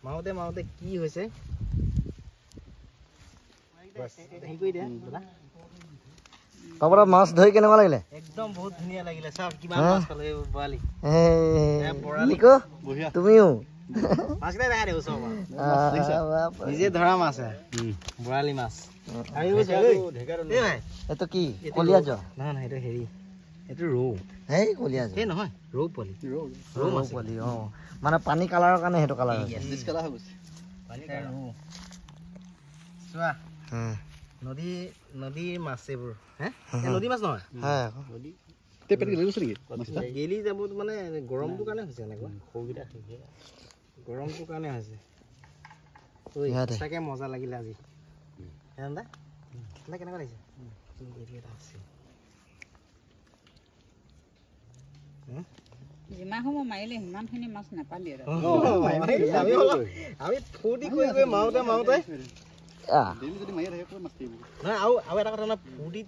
মাউতে মাউতে কি হৈছে হেৰি কৰি দিয়া দাদা পাপৰা মাছ ধৰি কেনেকুৱা লাগিলে একদম বহুত ধুনীয়া লাগিলে চাওক কিমান মাছ পালে বৰালি নিকো তুমিও মাছকেইটা দেখাই দিওঁ চব নিজে ধৰা মাছ বৰালি মাছ এইটো কি কলিয়া যোৱা নহয় নহয় এইটো হেৰি এইটো ৰৌ হেই কলিয়া যোৱা এই নহয় ৰৌ পোৱালি ৰৌ পোৱালি অঁ মানে পানী কালাৰৰ কাৰণে সেইটো কালাৰ চোৱা নদীৰ মাছ এইবোৰ নদী মাছ নহয় গেলি যাব মানে গৰমটোৰ কাৰণে হৈছে এনেকুৱা সৰুকেইটা গৰমটোৰ কাৰণে হৈছে সঁচাকৈ মজা লাগিলে আজি কেনেকুৱা লাগিছে যিমান সময় মাৰিলে সিমানখিনি মাছ নাপালি আমি ফূৰ্তি কৰি কৰি মাৰোঁতে মাৰোঁতে নহয় আৰু এটা কথা নহয় ফূৰ্তিত